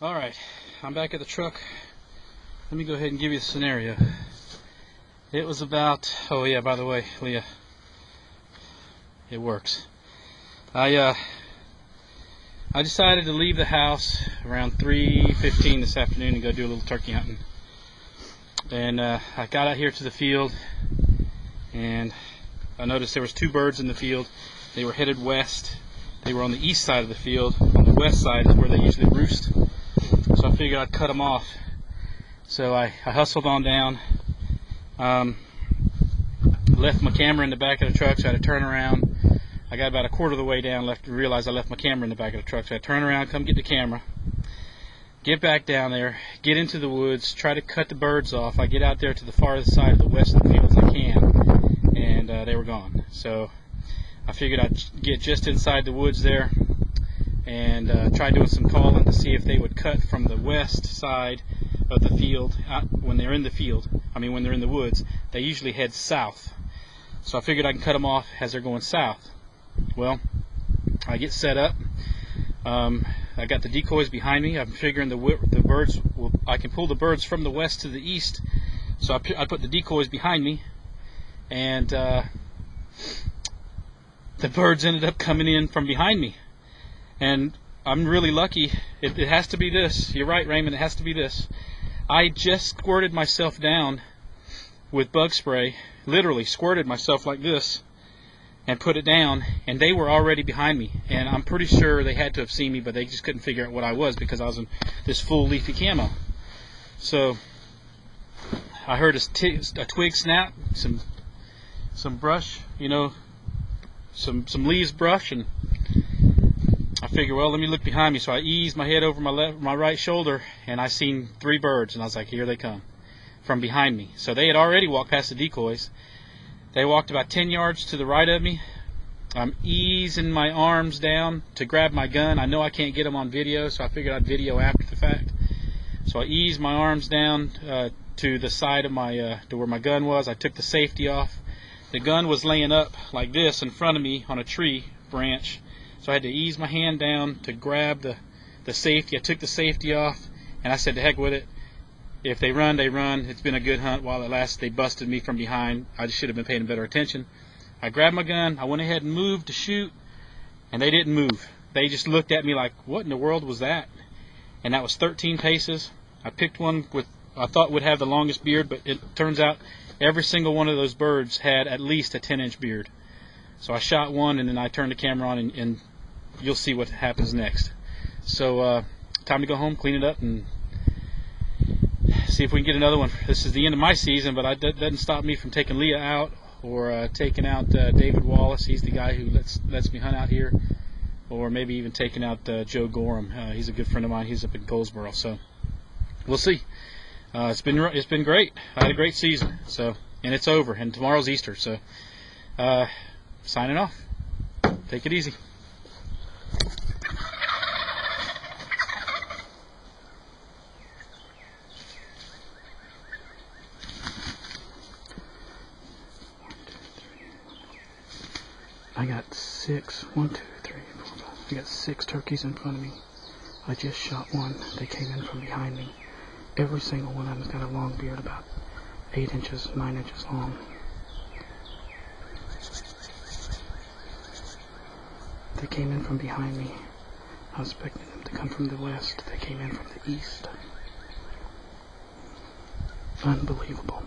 Alright, I'm back at the truck. Let me go ahead and give you the scenario. It was about, oh yeah, by the way, Leah, it works. I decided to leave the house around 3:15 this afternoon and go do a little turkey hunting. And I got out here to the field, and I noticed there was two birds in the field. They were headed west. They were on the east side of the field. On the west side is where they usually roost. So I figured I'd cut them off. So I hustled on down. Left my camera in the back of the truck, so I had to turn around. I got about a quarter of the way down, realized I left my camera in the back of the truck. So I turned around, come get the camera, get back down there, get into the woods, try to cut the birds off. I get out there to the farthest side of the west of the field as I can, and they were gone. So I figured I'd get just inside the woods there and try doing some calling to see if they would cut from the west side of the field. When they're in the field, when they're in the woods, they usually head south. So I figured I can cut them off as they're going south. Well, I get set up. I got the decoys behind me. I'm figuring the birds I can pull the birds from the west to the east. So I put the decoys behind me, and the birds ended up coming in from behind me. And I'm really lucky. It has to be this. You're right, Raymond. It has to be this. I just squirted myself down with bug spray, literally squirted myself like this and put it down, and they were already behind me. And I'm pretty sure they had to have seen me, but they just couldn't figure out what I was because I was in this full leafy camo. So I heard a twig snap, some brush, some leaves brush, and I figured, well, let me look behind me. So I eased my head over my right shoulder, and I seen three birds, and I was like, here they come from behind me. So they had already walked past the decoys. They walked about 10 yards to the right of me. I'm easing my arms down to grab my gun. I know I can't get them on video, so I figured I'd video after the fact. So I eased my arms down to the side of to where my gun was. I took the safety off. The gun was laying up like this in front of me on a tree branch. So I had to ease my hand down to grab the safety. I took the safety off, and I said, to heck with it. If they run, they run. It's been a good hunt while it lasts. They busted me from behind. I just should have been paying better attention. I grabbed my gun. I went ahead and moved to shoot, and they didn't move. They just looked at me like, what in the world was that? And that was 13 paces. I picked one I thought would have the longest beard, but it turns out every single one of those birds had at least a 10-inch beard. So I shot one, and then I turned the camera on, and you'll see what happens next. So time to go home, clean it up, and see if we can get another one. This is the end of my season, but that doesn't stop me from taking Leah out or taking out David Wallace. He's the guy who lets me hunt out here, or maybe even taking out Joe Gorham. He's a good friend of mine. He's up in Goldsboro, so we'll see. It's been great. I had a great season, and it's over, and tomorrow's Easter, so signing off. Take it easy. I got 6 turkeys in front of me. I just shot one. They came in from behind me. Every single one of them's got a long beard, about 8 inches, 9 inches long. They came in from behind me. I was expecting them to come from the west. They came in from the east. Unbelievable.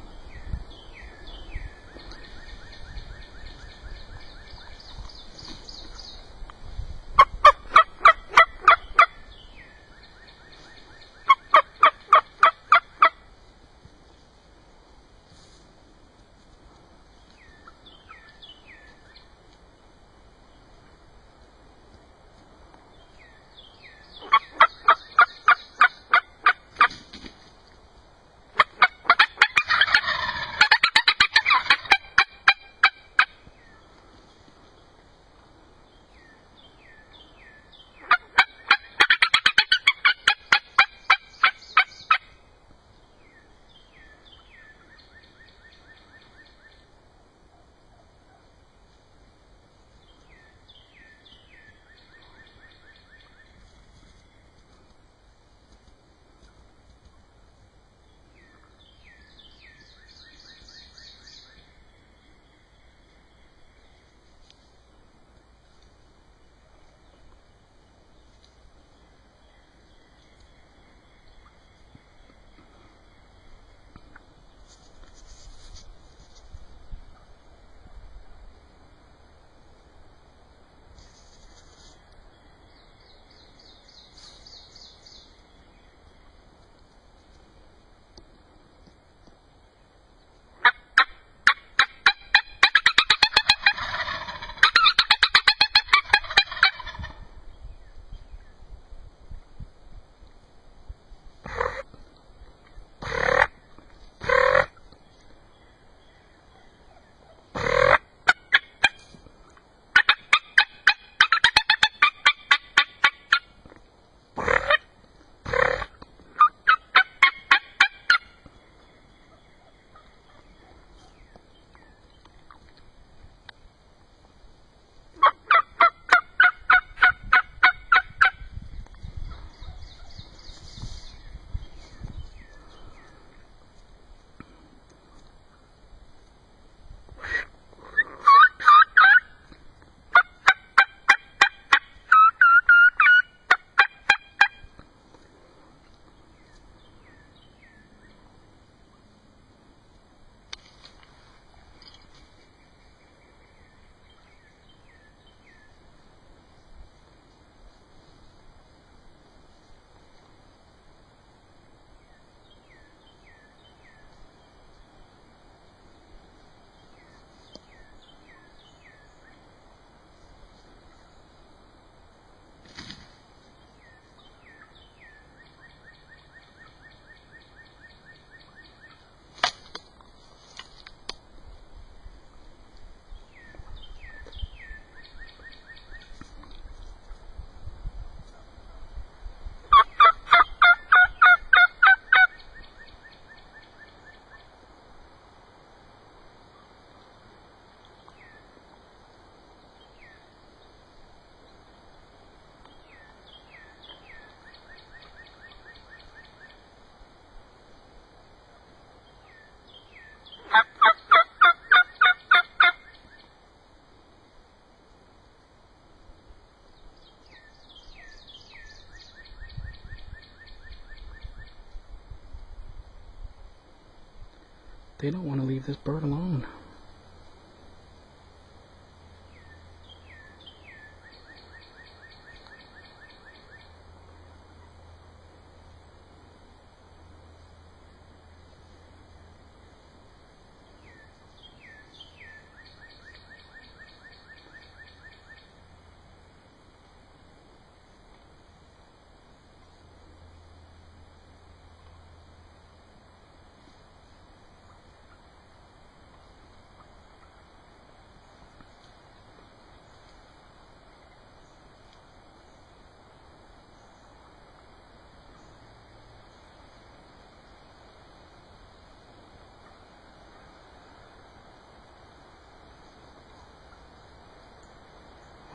They don't want to leave this bird alone.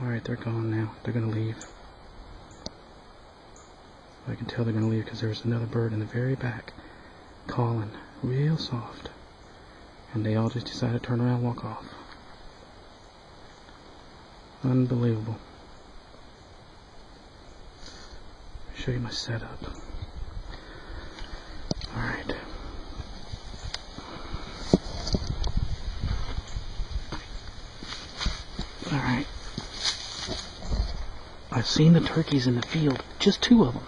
Alright, they're gone now. They're going to leave. I can tell they're going to leave because there's another bird in the very back calling real soft. And they all just decided to turn around and walk off. Unbelievable. Let me show you my setup. Alright. Alright. I've seen the turkeys in the field, just 2 of them.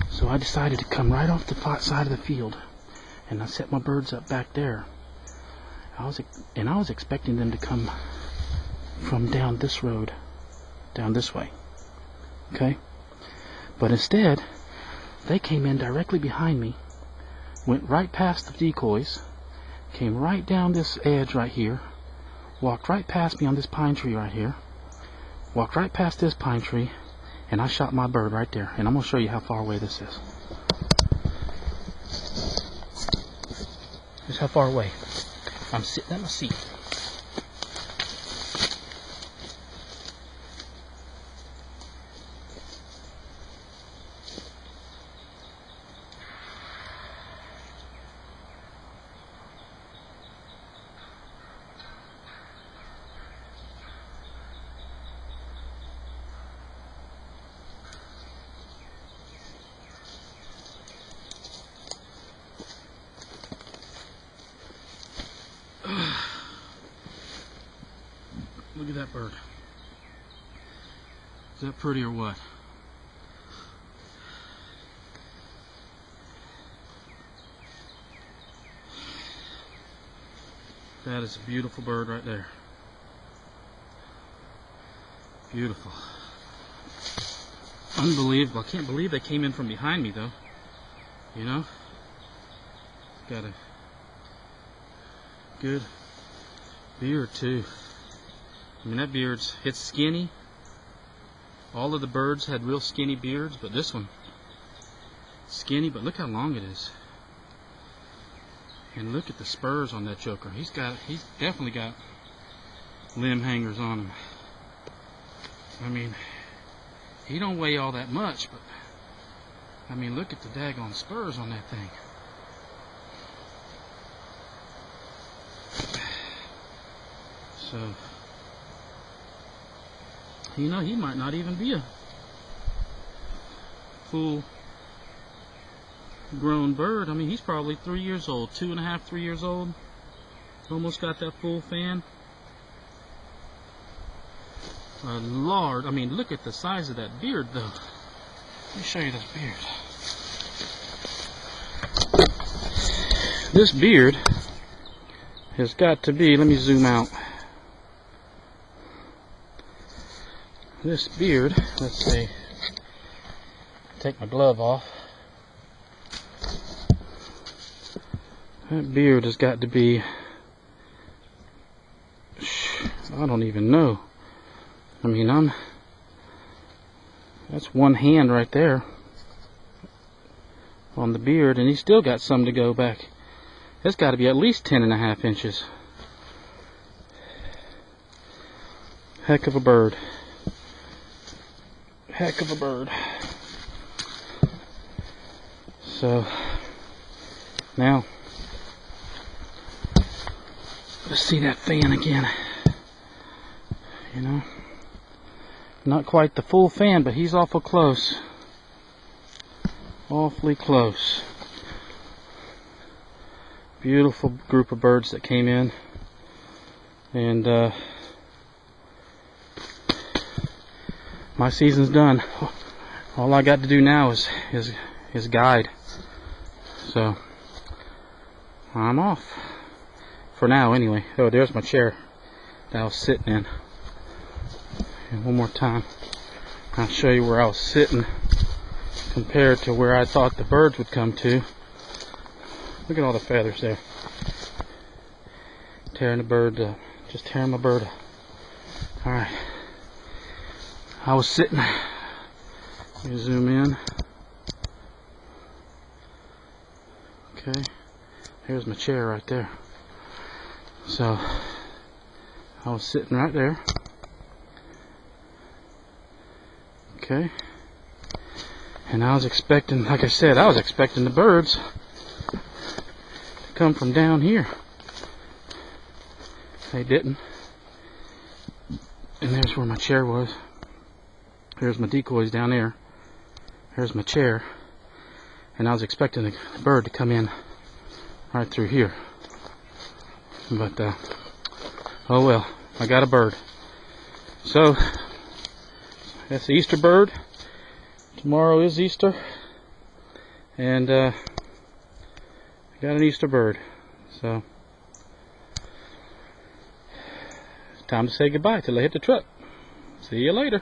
So I decided to come right off the side of the field, and I set my birds up back there. I was expecting them to come from down this road, down this way. Okay? But instead, they came in directly behind me, went right past the decoys, came right down this edge right here, walked right past me on this pine tree right here, walked right past this pine tree, and I shot my bird right there. And I'm going to show you how far away this is. Here's how far away. I'm sitting at my seat. Look at that bird. Is that pretty or what? That is a beautiful bird right there. Beautiful. Unbelievable. I can't believe they came in from behind me though. You know? Got a good beard too. I mean, that beard's, it's skinny. All of the birds had real skinny beards, but this one, skinny, but look how long it is. And look at the spurs on that joker. He's definitely got limb hangers on him. I mean, he don't weigh all that much, but I mean, look at the daggone spurs on that thing. So, you know, he might not even be a full grown bird. I mean, he's probably 3 years old, 2.5, 3 years old. Almost got that full fan. Lord, I mean, look at the size of that beard though. Let me show you this beard. This beard has got to be, let me zoom out. This beard, let's see, take my glove off. That beard has got to be, I don't even know. I mean, that's one hand right there on the beard, and he's still got some to go back. It's got to be at least 10.5 inches. Heck of a bird. Heck of a bird. So now let's see that fan again. You know, not quite the full fan, but he's awful close. Awfully close. Beautiful group of birds that came in, and my season's done. All I got to do now is guide. So I'm off for now anyway. Oh, there's my chair that I was sitting in. And one more time, I'll show you where I was sitting compared to where I thought the birds would come to. Look at all the feathers there. Tearing the bird up. Just tearing my bird up. Alright. I was sitting. Let me zoom in. Okay. Here's my chair right there. So, I was sitting right there. Okay. And I was expecting, like I said, I was expecting the birds to come from down here. They didn't. And there's where my chair was. There's my decoys down there. There's my chair. And I was expecting the bird to come in right through here. But, oh well, I got a bird. So, that's the Easter bird. Tomorrow is Easter. And, I got an Easter bird. So, time to say goodbye till I hit the truck. See you later.